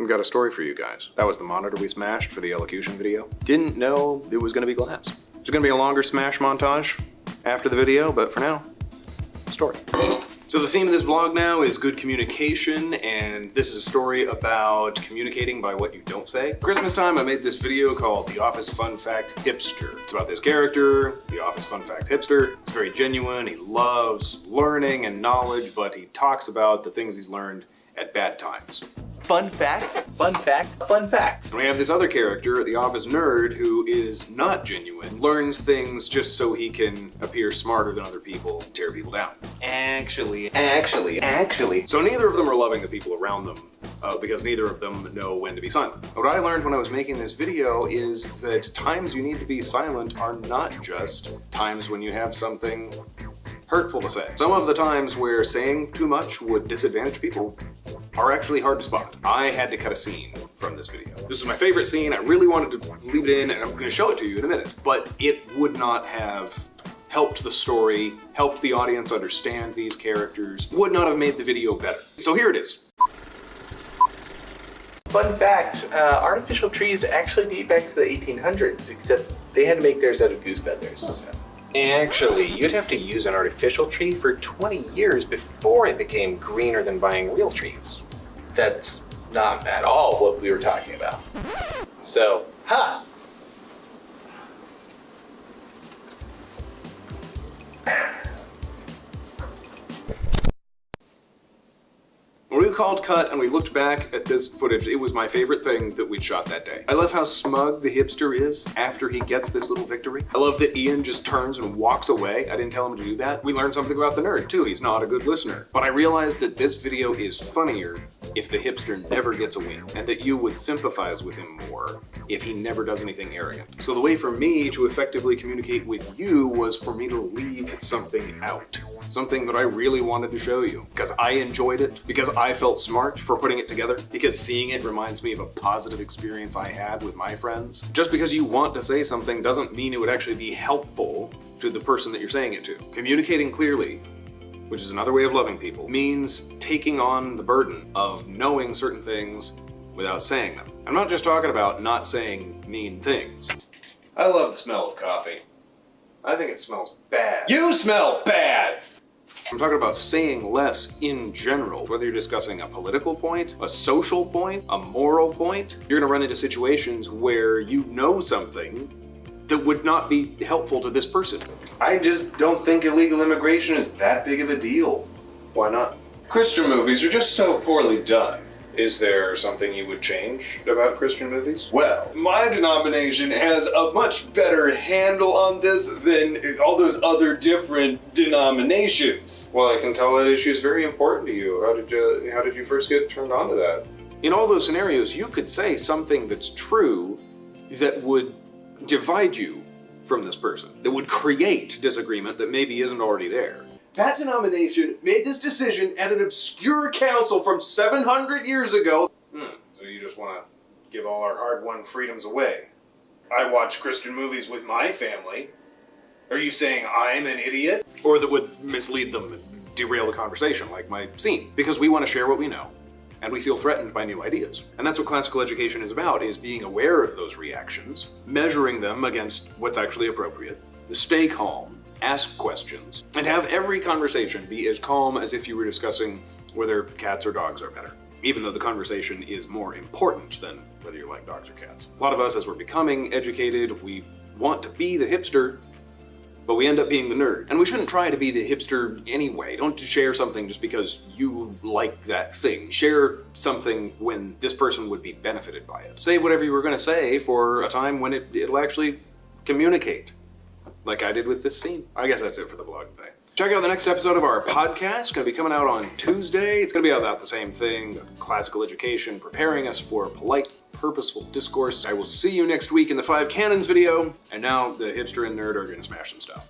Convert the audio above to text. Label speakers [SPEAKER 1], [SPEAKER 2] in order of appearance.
[SPEAKER 1] I've got a story for you guys. That was the monitor we smashed for the elocution video. Didn't know it was gonna be glass. There's gonna be a longer smash montage after the video, but for now, story. So the theme of this vlog now is good communication, and this is a story about communicating by what you don't say. Christmas time, I made this video called The Office Fun Fact Hipster. It's about this character, The Office Fun Fact Hipster. It's very genuine, he loves learning and knowledge, but he talks about the things he's learned at bad times.
[SPEAKER 2] Fun fact, fun fact, fun fact.
[SPEAKER 1] And we have this other character, the office nerd, who is not genuine, learns things just so he can appear smarter than other people and tear people down.
[SPEAKER 2] Actually.
[SPEAKER 1] So neither of them are loving the people around them because neither of them know when to be silent. What I learned when I was making this video is that times you need to be silent are not just times when you have something hurtful to say. Some of the times where saying too much would disadvantage people are actually hard to spot. I had to cut a scene from this video. This is my favorite scene. I really wanted to leave it in, and I'm going to show it to you in a minute. But it would not have helped the story, helped the audience understand these characters, would not have made the video better. So here it is.
[SPEAKER 2] Fun fact, artificial trees actually date back to the 1800s, except they had to make theirs out of goose feathers. So.
[SPEAKER 3] Actually, you'd have to use an artificial tree for 20 years before it became greener than buying real trees.
[SPEAKER 2] That's not at all what we were talking about. So, ha!
[SPEAKER 1] When we called cut and we looked back at this footage, it was my favorite thing that we'd shot that day. I love how smug the hipster is after he gets this little victory. I love that Ian just turns and walks away. I didn't tell him to do that. We learned something about the nerd too. He's not a good listener. But I realized that this video is funnier if the hipster never gets a win, and that you would sympathize with him more if he never does anything arrogant. So the way for me to effectively communicate with you was for me to leave something out. Something that I really wanted to show you. Because I enjoyed it, because I felt smart for putting it together, because seeing it reminds me of a positive experience I had with my friends. Just because you want to say something doesn't mean it would actually be helpful to the person that you're saying it to. Communicating clearly, which is another way of loving people, means taking on the burden of knowing certain things without saying them. I'm not just talking about not saying mean things. I love the smell of coffee. I think it smells bad. You smell bad! I'm talking about saying less in general. Whether you're discussing a political point, a social point, a moral point, you're gonna run into situations where you know something that would not be helpful to this person. I just don't think illegal immigration is that big of a deal. Why not? Christian movies are just so poorly done. Is there something you would change about Christian movies? Well, my denomination has a much better handle on this than all those other different denominations. Well, I can tell that issue is very important to you. How did you first get turned on to that? In all those scenarios, you could say something that's true that would divide you from this person, that would create disagreement that maybe isn't already there. That denomination made this decision at an obscure council from 700 years ago. So you just want to give all our hard-won freedoms away. I watch Christian movies with my family. Are you saying I'm an idiot? Or that would mislead them and derail the conversation, like my scene. Because we want to share what we know, and we feel threatened by new ideas. And that's what classical education is about, is being aware of those reactions, measuring them against what's actually appropriate, stay calm, ask questions, and have every conversation be as calm as if you were discussing whether cats or dogs are better, even though the conversation is more important than whether you like dogs or cats. A lot of us, as we're becoming educated, we want to be the hipster, but we end up being the nerd. And we shouldn't try to be the hipster anyway. Don't share something just because you like that thing. Share something when this person would be benefited by it. Save whatever you were gonna say for a time when it'll actually communicate. Like I did with this scene. I guess that's it for the vlog today. Check out the next episode of our podcast. It's gonna be coming out on Tuesday. It's gonna be about the same thing, classical education, preparing us for polite, purposeful discourse. I will see you next week in the 5 Canons video. And now the hipster and nerd are gonna smash some stuff.